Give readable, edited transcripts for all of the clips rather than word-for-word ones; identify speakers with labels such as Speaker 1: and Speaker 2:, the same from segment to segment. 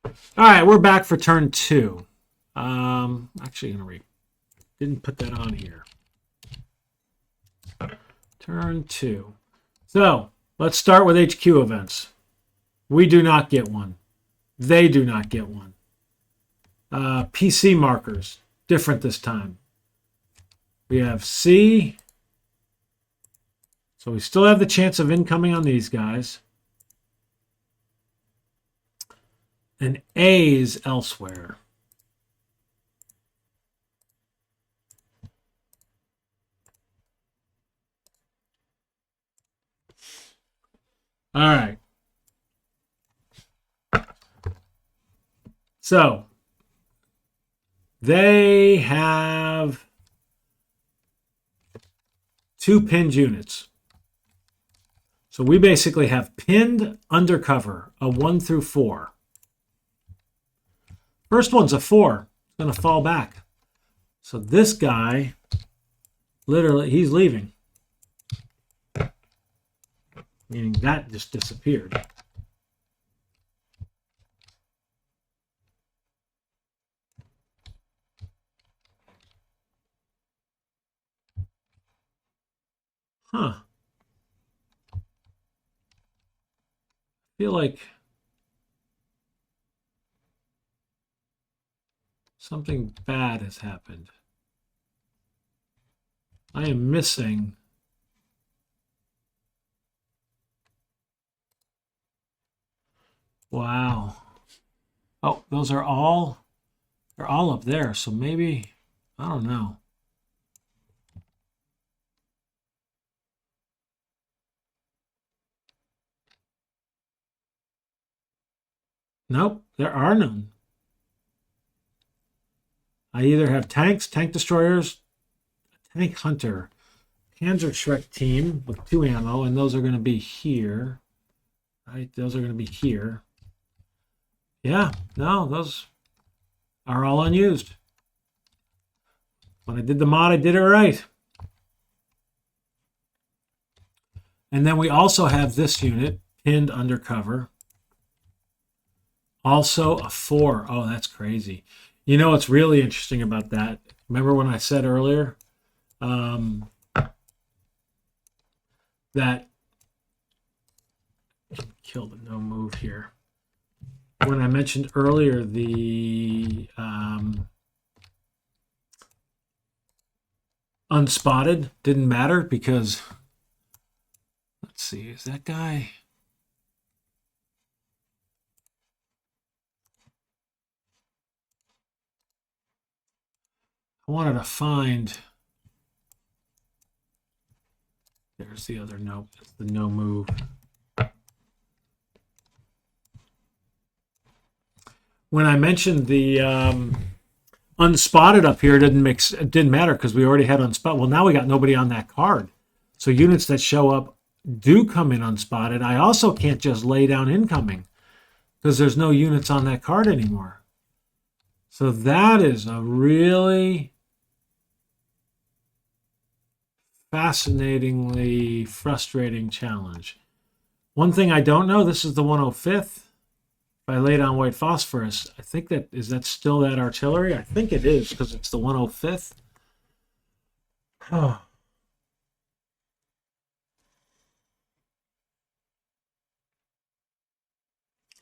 Speaker 1: All right, we're back for turn 2. Actually, didn't put that on here. Turn 2. So let's start with HQ events. We do not get one. They do not get one. PC markers, different this time. We have C. So we still have the chance of incoming on these guys. And A's elsewhere. All right. So they have 2 pinned units. So we basically have pinned undercover, a 1 through 4. First one's a 4. It's going to fall back. So this guy, literally, he's leaving. Meaning that just disappeared. Huh. I feel like something bad has happened. I am missing. Wow. Oh, those are all, they're all up there. So maybe, I don't know. Nope, there are none. I either have tanks, tank destroyers, tank hunter, Panzer Shrek team with 2 ammo, and those are going to be here. Right, those are going to be here. Yeah, no, those are all unused. When I did the mod, I did it right. And then we also have this unit pinned undercover. Also a 4. Oh, that's crazy. You know what's really interesting about that? Remember when I said earlier that kill the no move here. When I mentioned earlier the unspotted didn't matter because, let's see, is that guy? I wanted to find. There's the other note. It's the no move. When I mentioned the unspotted up here, it didn't matter because we already had unspotted. Well, now we got nobody on that card. So units that show up do come in unspotted. I also can't just lay down incoming because there's no units on that card anymore. So that is a really fascinatingly frustrating challenge. One thing I don't know, this is the 105th. If I lay down white phosphorus, I think is that still that artillery? I think it is because it's the 105th. Oh.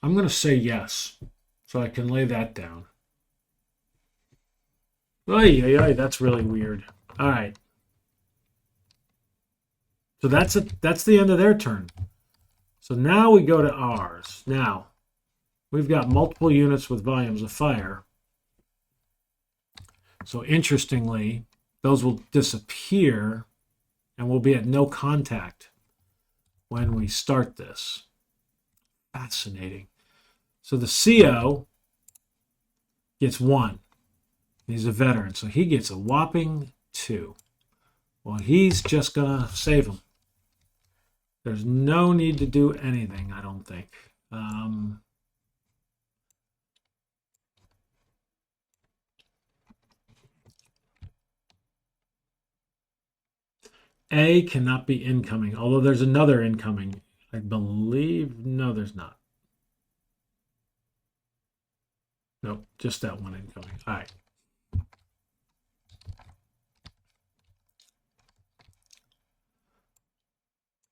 Speaker 1: I'm going to say yes, so I can lay that down. Oy, that's really weird. All right. So that's the end of their turn. So now we go to ours. Now, we've got multiple units with volumes of fire. So interestingly, those will disappear and will be at no contact when we start this. Fascinating. So the CO gets 1. He's a veteran, so he gets a whopping 2. Well, he's just going to save him. There's no need to do anything, I don't think. A cannot be incoming, although there's another incoming. I believe, no, there's not. Nope, just that one incoming. All right.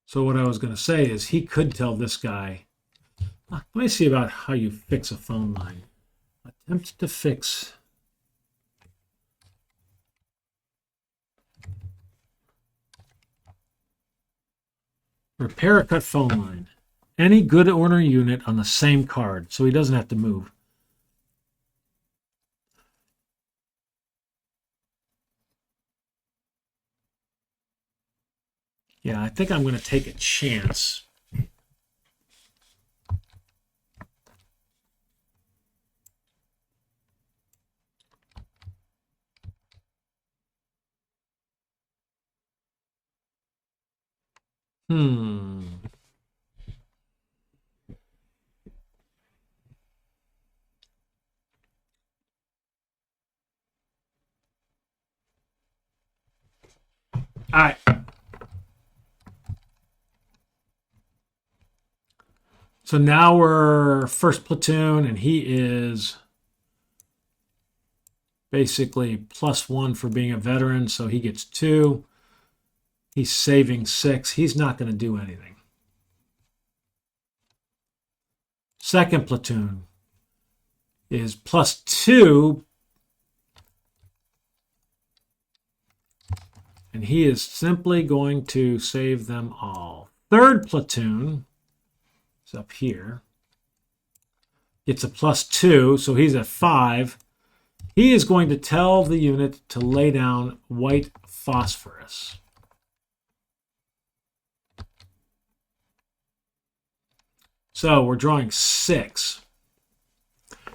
Speaker 1: So what I was going to say is he could tell this guy, let me see about how you fix a phone line. Attempt to fix. Repair a cut phone line. Any good order unit on the same card, so he doesn't have to move. Yeah, I think I'm going to take a chance. All right. So now we're first platoon, and he is basically +1 for being a veteran, so he gets 2. He's saving 6. He's not going to do anything. Second platoon is +2, and he is simply going to save them all. Third platoon is up here. It's a +2, so he's at 5. He is going to tell the unit to lay down white phosphorus. So we're drawing 6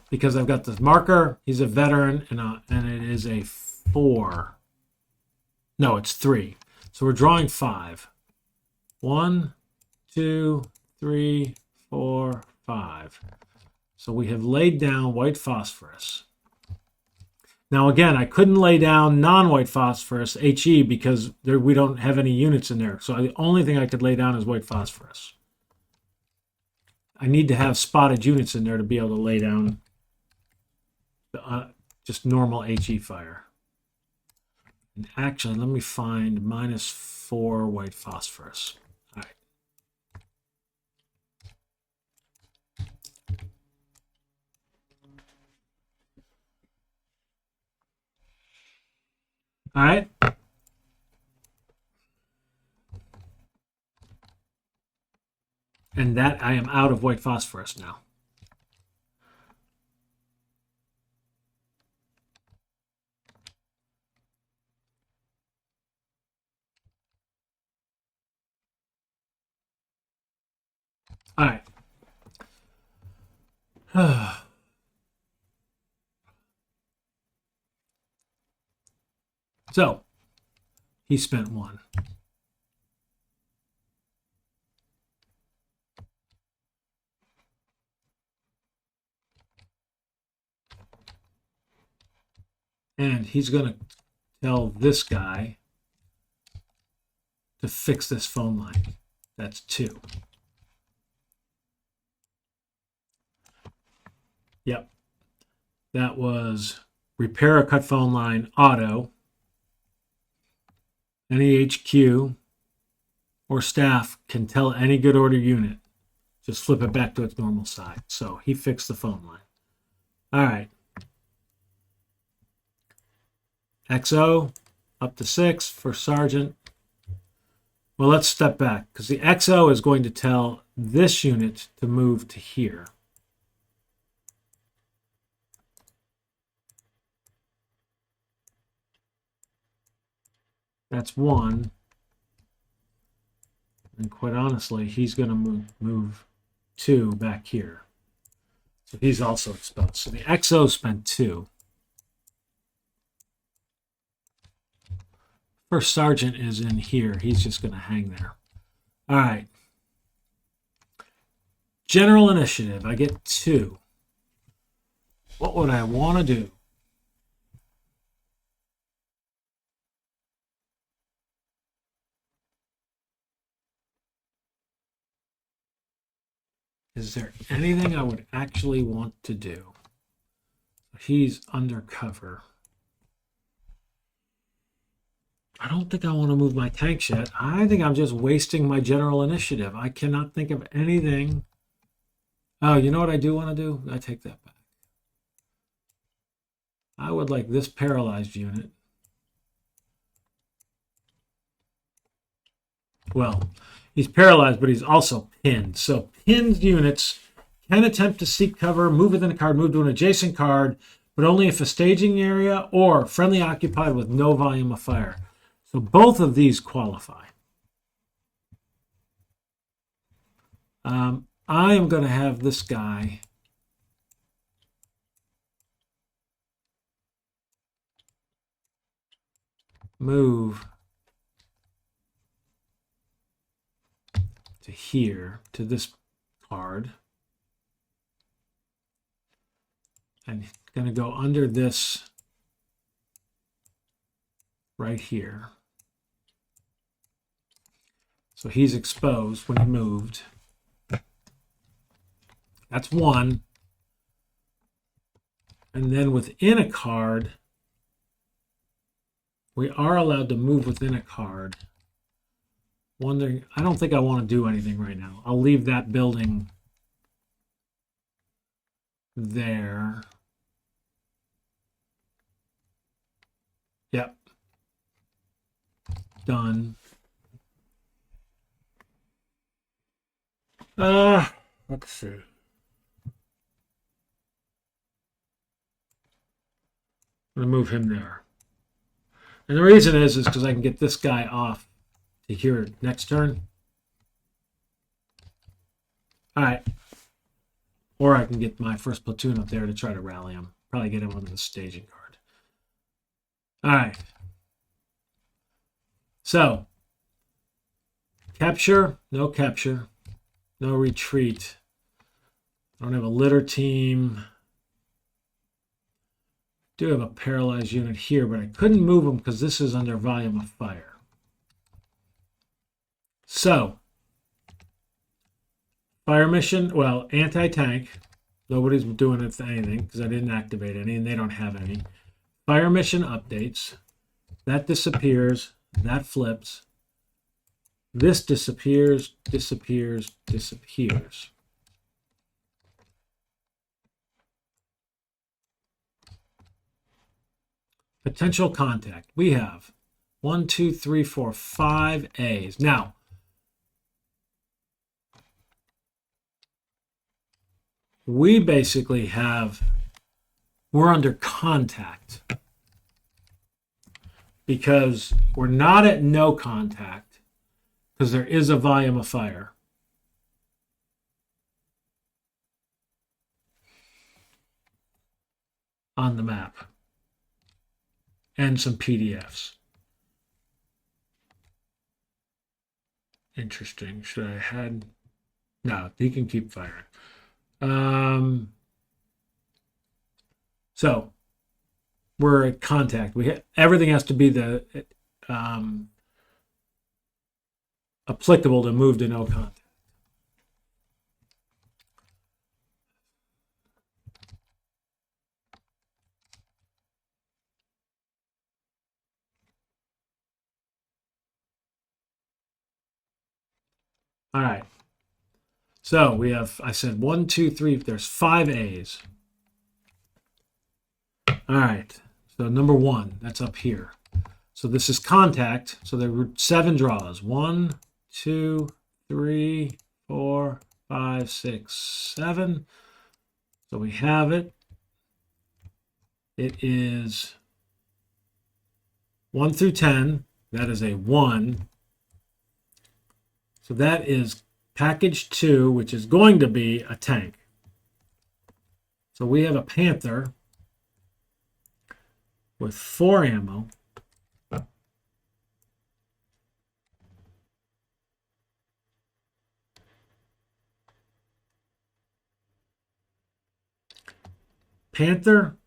Speaker 1: because I've got this marker. He's a veteran, and it is a 4. No, it's 3. So we're drawing 5. 1, 2, 3, 4, 5. So we have laid down white phosphorus. Now, again, I couldn't lay down non-white phosphorus, HE, because we don't have any units in there. So the only thing I could lay down is white phosphorus. I need to have spotted units in there to be able to lay down just normal HE fire. And actually, let me find -4 white phosphorus. All right. All right. And that I am out of white phosphorus now. All right. So he spent 1. And he's going to tell this guy to fix this phone line. That's 2. Yep. That was repair a cut phone line auto. Any HQ or staff can tell any good order unit, just flip it back to its normal side. So he fixed the phone line. All right. XO up to 6 for sergeant. Well, let's step back because the XO is going to tell this unit to move to here. That's 1. And quite honestly, he's going to move 2 back here. So he's also expelled. So the XO spent 2. First sergeant is in here. He's just going to hang there. All right. General initiative. I get 2. What would I want to do? Is there anything I would actually want to do? He's undercover. I don't think I want to move my tanks yet. I think I'm just wasting my general initiative. I cannot think of anything. Oh, you know what I do want to do? I take that back. I would like this paralyzed unit. Well, he's paralyzed, but he's also pinned. So pinned units can attempt to seek cover, move within a card, move to an adjacent card, but only if a staging area or friendly occupied with no volume of fire. So both of these qualify. I am going to have this guy move to here, to this card. And he's going to go under this right here. So he's exposed when he moved. That's one. And then within a card, we are allowed to move within a card. Wondering, I don't think I want to do anything right now. I'll leave that building there. Yep. Done. Let's see. I'm going to move him there. And the reason is because I can get this guy off to here next turn. All right. Or I can get my first platoon up there to try to rally him. Probably get him on the staging card. All right. So, capture, no retreat. I don't have a litter team. Do have a paralyzed unit here, but I couldn't move them because this is under volume of fire. So, fire mission, well, anti-tank. Nobody's doing anything because I didn't activate any, and they don't have any. Fire mission updates. That disappears. That flips. This disappears, disappears, disappears. Potential contact. We have 1, 2, 3, 4, 5 A's. Now, we basically we're under contact because we're not at no contact because there is a volume of fire. On the map. And some PDFs. Interesting. Should I had? No, he can keep firing. So we're at contact. Everything has to be the applicable to move to no contact. All right. So we have, I said 1, 2, 3, there's 5 A's. All right. So number 1, that's up here. So this is contact. So there were 7 draws. 1, 2, 3, 4, 5, 6, 7. So we have it. It is 1 through 10. That is a 1. So that is package 2, which is going to be a tank. So we have a Panther with 4 ammo. Panther,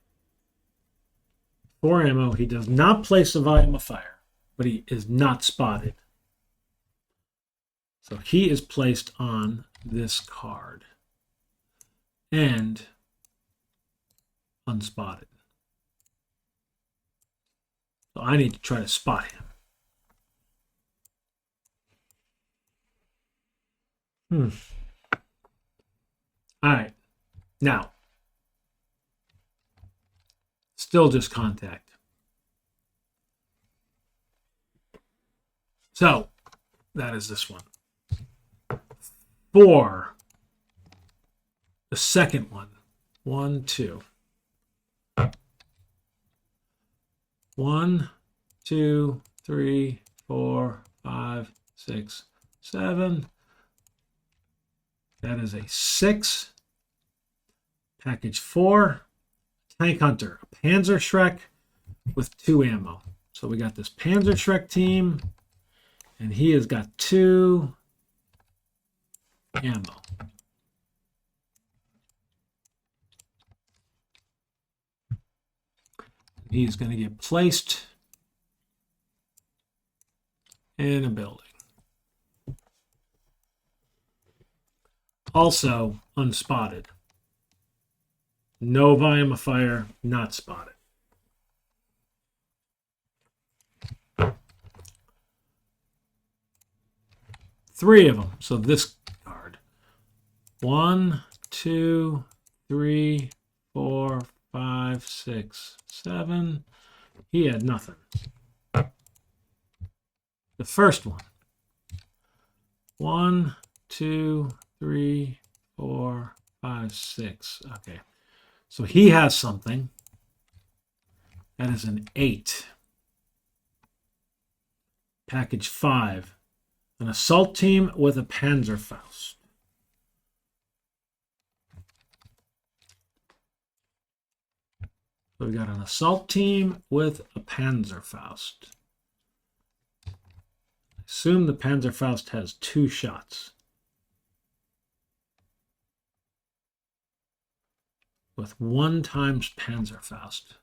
Speaker 1: 4 ammo. He does not place a volume of fire, but he is not spotted. So he is placed on this card. And unspotted. So I need to try to spot him. All right. Now, still just contact. So, that is this one. For the second one. 1, 2. 1, 2, 3, 4, 5, 6, 7. That is a 6. Package 4. Tank Hunter. A Panzerschreck with 2 ammo. So we got this Panzerschreck team. And he has got 2 ammo. He's going to get placed in a building. Also unspotted. No volume of fire, not spotted. Three of them. So this card. 1, 2, 3, 4, 5, 6, 7. He had nothing. The first one. 1, 2, 3, 4, 5, 6. Okay. So he has something. That is an 8. Package 5. An assault team with a Panzerfaust. So we got an assault team with a Panzerfaust. I assume the Panzerfaust has 2 shots. With 1 times Panzerfaust.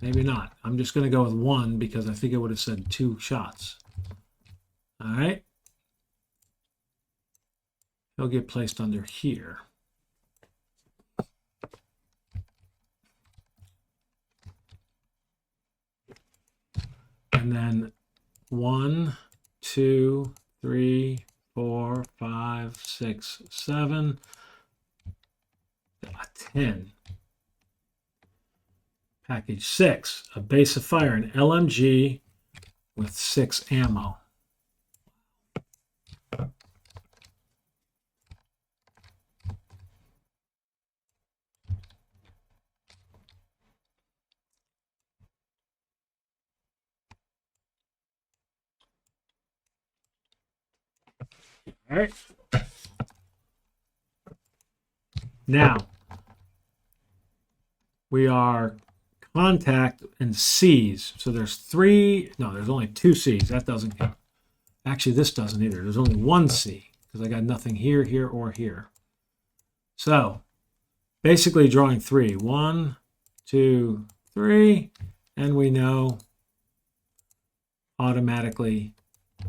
Speaker 1: Maybe not. I'm just going to go with 1 because I think it would have said 2 shots. All right. He'll get placed under here. And then 1, 2, 3, 4, 5, 6, 7, 10. Package 6, a base of fire, an LMG with 6 ammo. All right. Now, we are contact and C's. So there's 3, no, there's only 2 C's. That doesn't count. Actually, this doesn't either. There's only 1 C because I got nothing here, here, or here. So basically drawing 3. 1, 2, 3, and we know automatically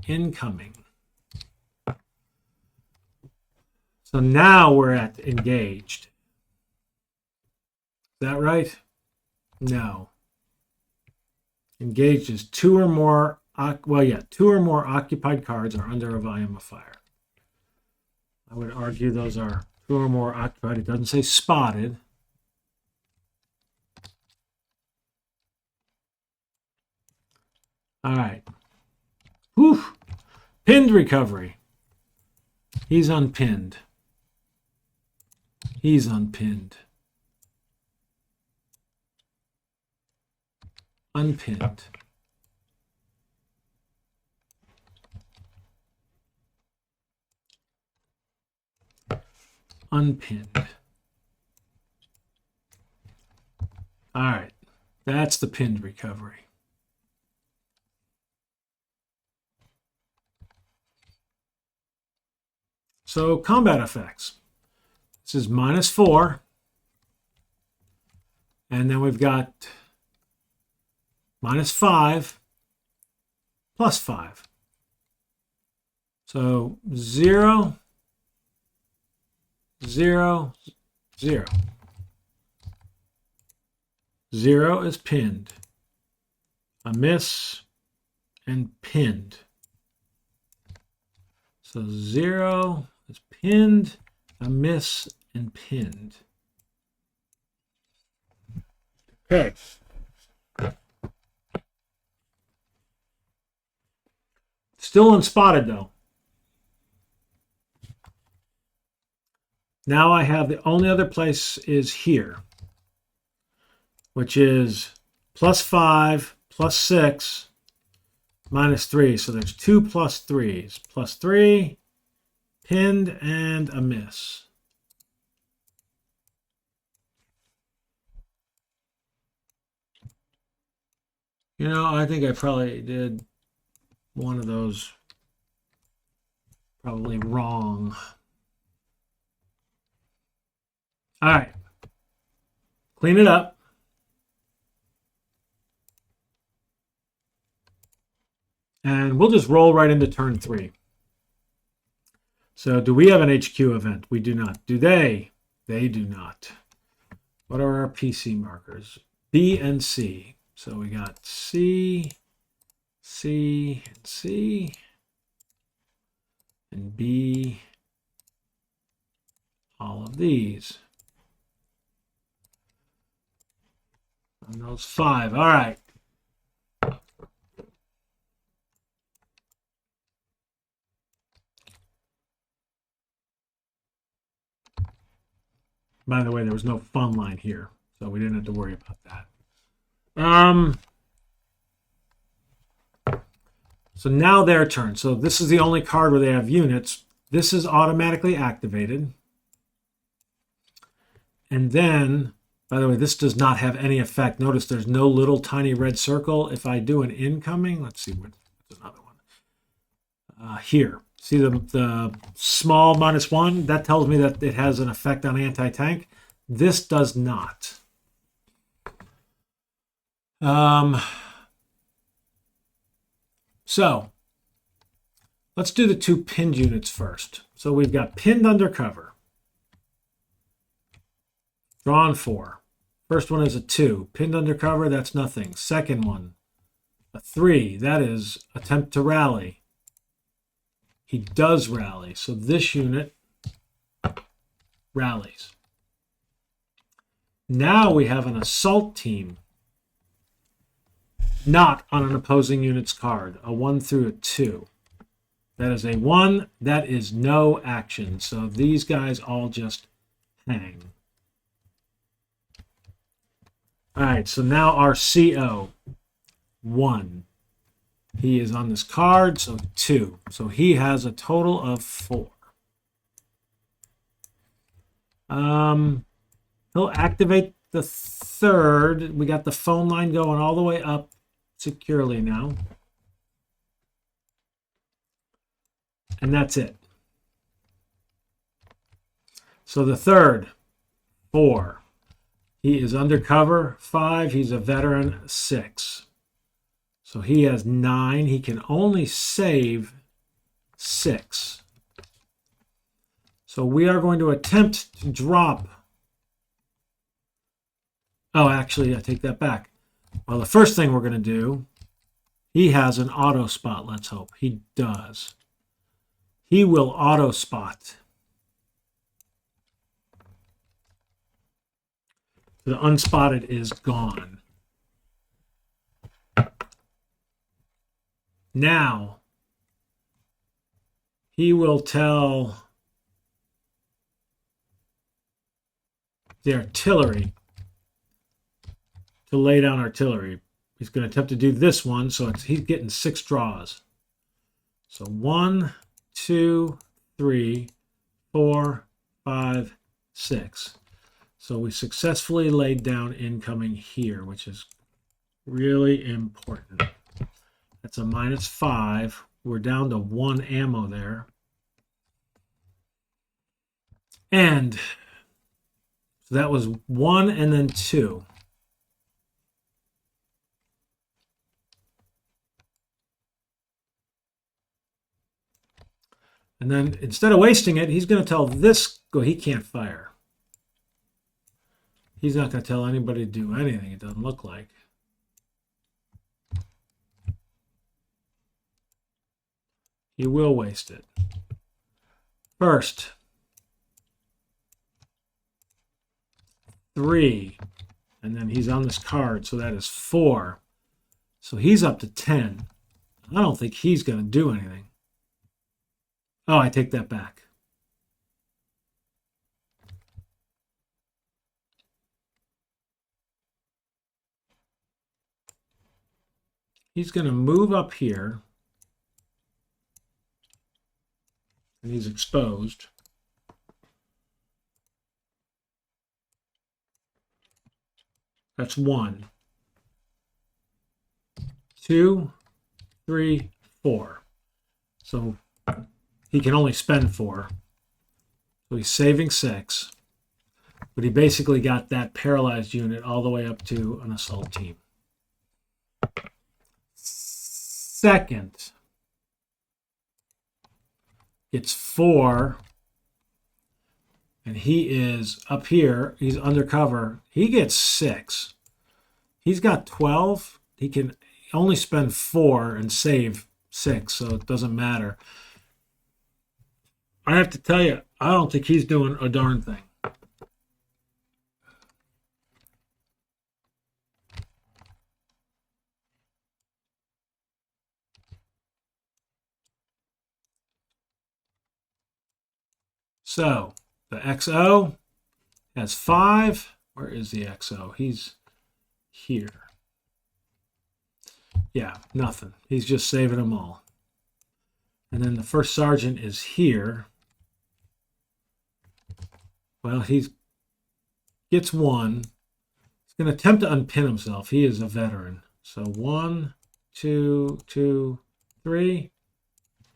Speaker 1: incoming. So now we're at engaged. Is that right? No. Engaged is 2 or more, 2 or more occupied cards are under a volume of fire. I would argue those are 2 or more occupied. It doesn't say spotted. All right. Whew. Pinned recovery. He's unpinned. He's unpinned. Unpinned. Unpinned. All right. That's the pinned recovery. So combat effects. This is -4. And then we've got -5, +5. So 0, 0, 0. 0 is pinned. A miss and pinned. So 0 is pinned, a miss, and pinned. Okay. Still unspotted though. Now I have the only other place is here, which is +5, +6, -3. So there's 2 +3s. +3, pinned, and a miss. You know, I think I probably did one of those probably wrong. All right. Clean it up. And we'll just roll right into turn 3. So do we have an HQ event? We do not. Do they? They do not. What are our PC markers? B and C. So we got C, C, and C, and B, all of these. And those 5. All right. By the way, there was no fun line here, so we didn't have to worry about that. So now their turn. So this is the only card where they have units. This is automatically activated. And then, by the way, this does not have any effect. Notice there's no little tiny red circle. If I do an incoming, let's see, what's another one? Here. See the small -1? That tells me that it has an effect on anti-tank. This does not. So let's do the 2 pinned units first. So we've got pinned undercover. Drawn 4. First one is a 2. Pinned undercover, that's nothing. Second one, a 3. That is attempt to rally. He does rally. So this unit rallies. Now we have an assault team. Not on an opposing unit's card. A 1 through a 2. That is a 1. That is no action. So these guys all just hang. All right, so now our CO, 1. He is on this card, so 2. So he has a total of 4. He'll activate the 3rd. We got the phone line going all the way up securely now. And that's it. So the 3rd, 4. He is undercover, 5. He's a veteran, 6. So he has 9. He can only save 6. So we are going to attempt to drop. Oh, actually, I take that back. Well, the first thing we're going to do, he has an auto spot, let's hope. He does. He will auto spot. The unspotted is gone. Now, he will tell the artillery to lay down artillery. He's going to attempt to do this one, so he's getting 6 draws. So 1, 2, 3, 4, 5, 6. So we successfully laid down incoming here, which is really important. That's a -5. We're down to 1 ammo there. And so that was 1 and then 2. And then instead of wasting it, he's going to tell this, he can't fire. He's not going to tell anybody to do anything, it doesn't look like. He will waste it. First, 3. And then he's on this card, so that is 4. So he's up to 10. I don't think he's going to do anything. Oh, I take that back. He's going to move up here. And he's exposed. That's 1. 2, 3, 4. So he can only spend 4. So he's saving 6. But he basically got that paralyzed unit all the way up to an assault team. Second, it's 4. And he is up here. He's undercover. He gets 6. He's got 12. He can only spend 4 and save 6, so it doesn't matter. I have to tell you, I don't think he's doing a darn thing. So the XO has 5. Where is the XO? He's here. Yeah, nothing. He's just saving them all. And then the first sergeant is here. Well, he gets 1. He's going to attempt to unpin himself. He is a veteran. So 1, 2, 2, 3.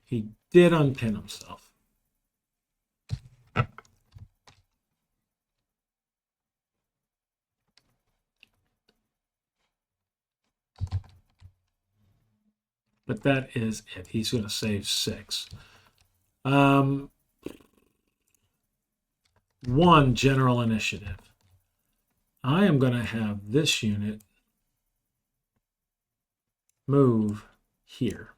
Speaker 1: He did unpin himself. But that is it. He's going to save 6. 1 general initiative. I am going to have this unit move here.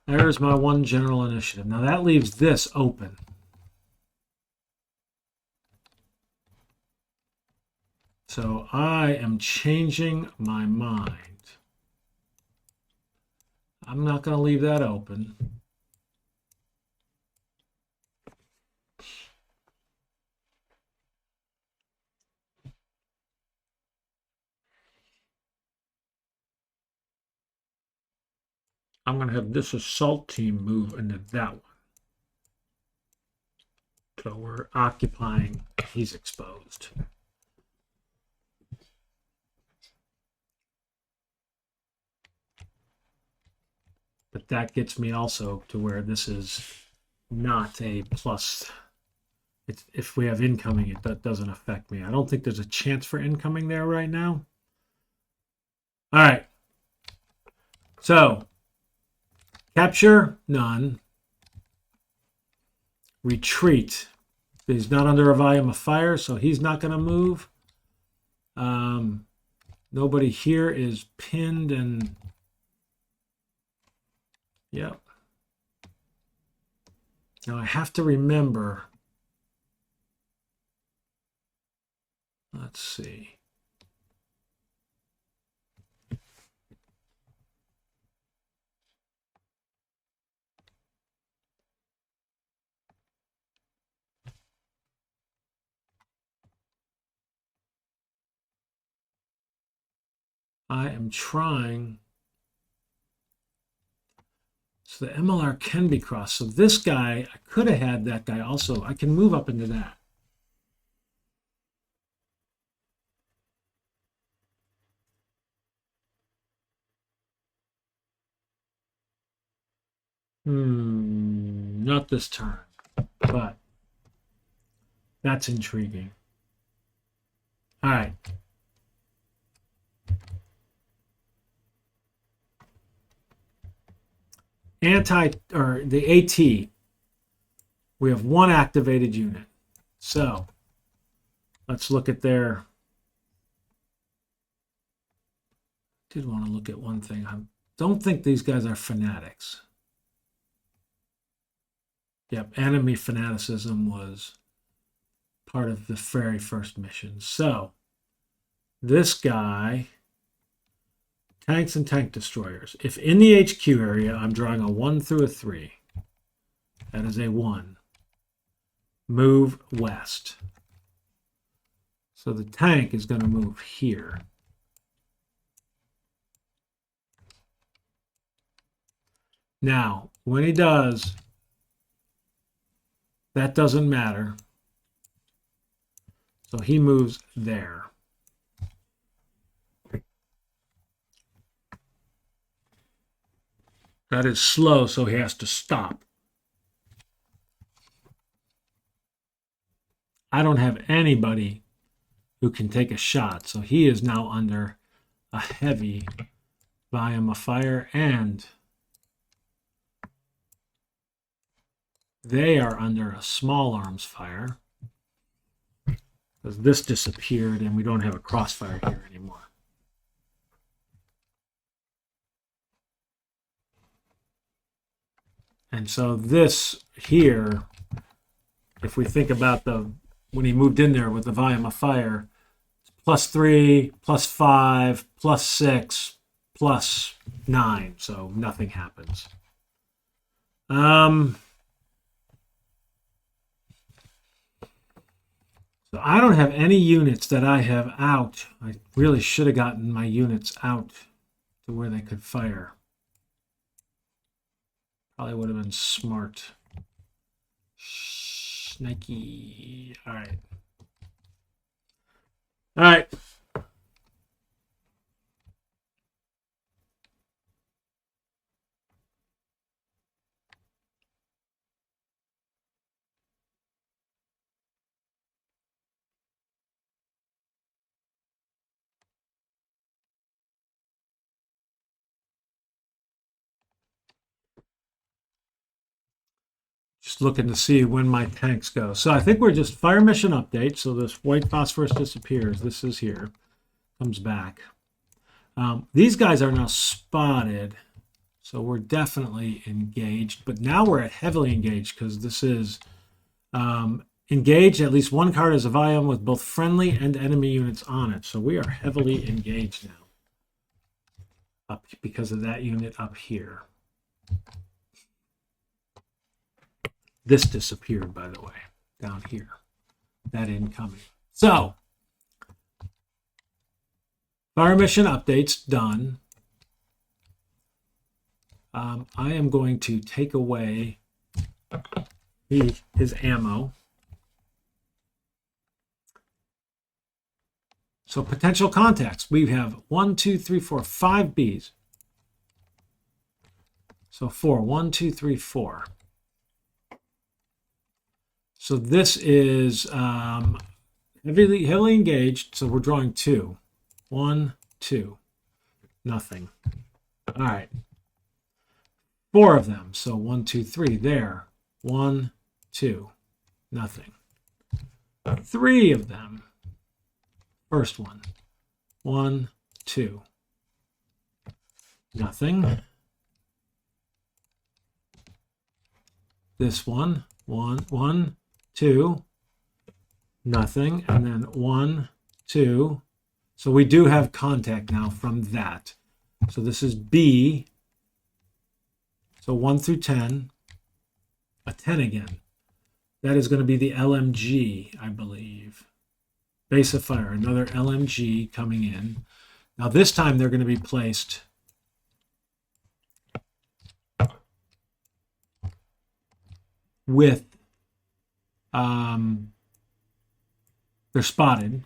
Speaker 1: There's my 1 general initiative. Now that leaves this open. So I am changing my mind. I'm not going to leave that open. I'm going to have this assault team move into that one. So we're occupying, he's exposed. But that gets me also to where this is not a plus. It's, if we have incoming, that doesn't affect me. I don't think there's a chance for incoming there right now. All right. So, capture, none. Retreat. He's not under a volume of fire, so he's not going to move. Nobody here is pinned and... Yep. Now I have to remember... Let's see. I am trying. So the MLR can be crossed. So this guy, I could have had that guy also. I can move up into that. Not this turn, but that's intriguing. All right. the AT, we have one activated unit. So let's look at their. Did want to look at one thing. I don't think these guys are fanatics. Yep, enemy fanaticism was part of the very first mission. So this guy, tanks and tank destroyers. If in the HQ area, I'm drawing a 1 through a 3. That is a 1. Move west. So the tank is going to move here. Now, when he does, that doesn't matter. So he moves there. That is slow, so he has to stop. I don't have anybody who can take a shot, so he is now under a heavy volume of fire, and they are under a small arms fire because this disappeared and we don't have a crossfire here anymore. And so this here, if we think about when he moved in there with the volume of fire, +3, +5, +6, +9, so nothing happens. So I don't have any units that I have out. I really should have gotten my units out to where they could fire. Probably would have been smart. Snaky. All right. All right. Just looking to see when my tanks go. So I think we're just fire mission update. So this white phosphorus disappears. This is here. Comes back. These guys are now spotted. So we're definitely engaged. But now we're at heavily engaged because this is engaged. At least one card has a volume with both friendly and enemy units on it. So we are heavily engaged now. Up because of that unit up here. This disappeared, by the way, down here. That incoming. So, fire mission updates done. I am going to take away his ammo. So, potential contacts. We have 1, 2, 3, 4, 5 Bs. So 4. 1, 2, 3, 4. So this is heavily engaged. So we're drawing 2. 1, 2. Nothing. All right. 4 of them. So 1, 2, 3. There. 1, 2. Nothing. 3 of them. First one. 1, 2. Nothing. This one. 1, 2, nothing, and then 1, 2. So we do have contact now from that. So this is B. So 1 through 10. A 10 again. That is going to be the LMG, I believe. Base of fire, another LMG coming in. Now this time they're going to be placed with they're spotted.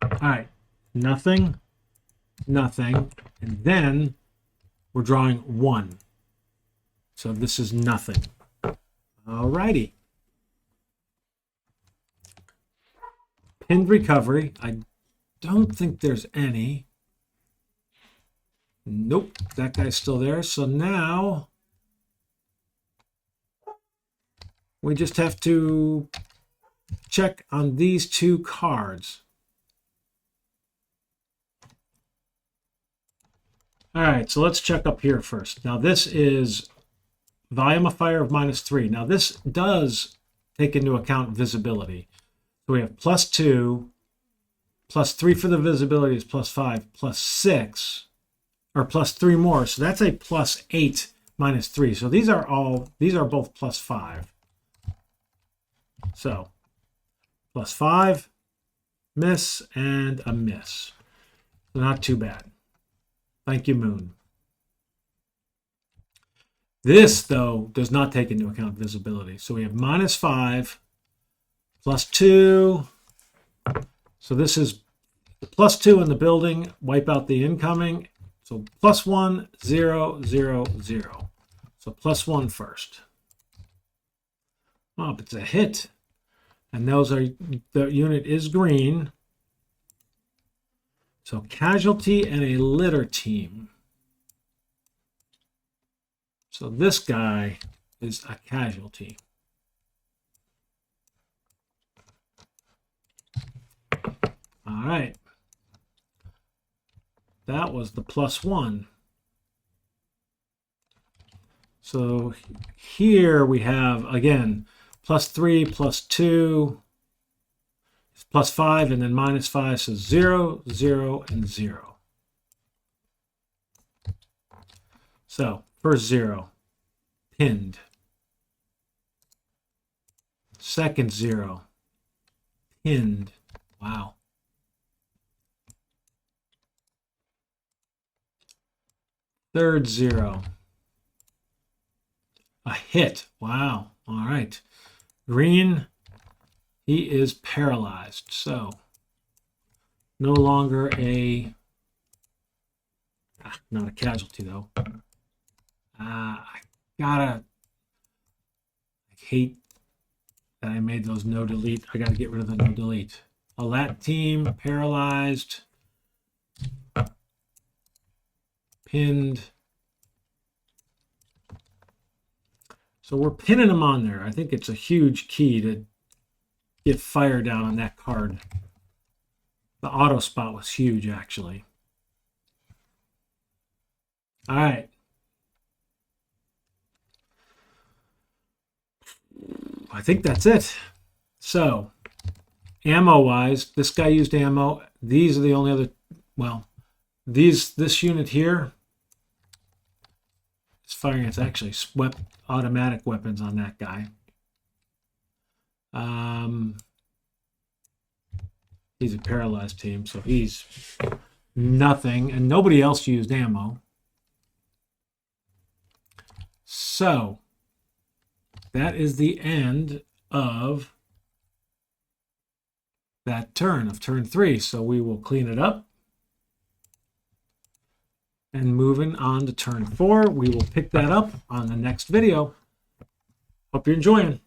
Speaker 1: All right, nothing, nothing, and then we're drawing 1. So this is nothing. All righty. Pinned recovery. I don't think there's any. Nope, that guy's still there. So now we just have to check on these two cards. All right, so let's check up here first. Now this is volume of fire of -3. Now this does take into account visibility. So we have +2, +3 for the visibility is +5, +6, or +3 more. So that's a +8 -3. So these are both +5. So +5, miss, and a miss. So not too bad. Thank you, Moon. This, though, does not take into account visibility. So we have -5, +2. So this is the +2 in the building, wipe out the incoming. So +1, 0, 0, 0. So +1 first. Oh, but it's a hit. And the unit is green. So casualty and a litter team. So this guy is a casualty. All right. That was the +1. So here we have, again, +3, +2, +5, and then -5, so 0, 0, and 0. So first 0, pinned. Second 0, pinned. Wow. Third 0, a hit. Wow. All right. Green, he is paralyzed. So no longer not a casualty though. I hate that I made those no delete. I gotta get rid of the no delete. A lat team, paralyzed, pinned. So we're pinning them on there. I think it's a huge key to get fire down on that card. The auto spot was huge, actually. All right. I think that's it. So, ammo-wise, this guy used ammo. These are the only other, well, this unit here is firing. It's actually automatic weapons on that guy. He's a paralyzed team, so he's nothing, and nobody else used ammo. So that is the end of that turn, of turn 3. So we will clean it up. And moving on to turn 4, we will pick that up on the next video. Hope you're enjoying.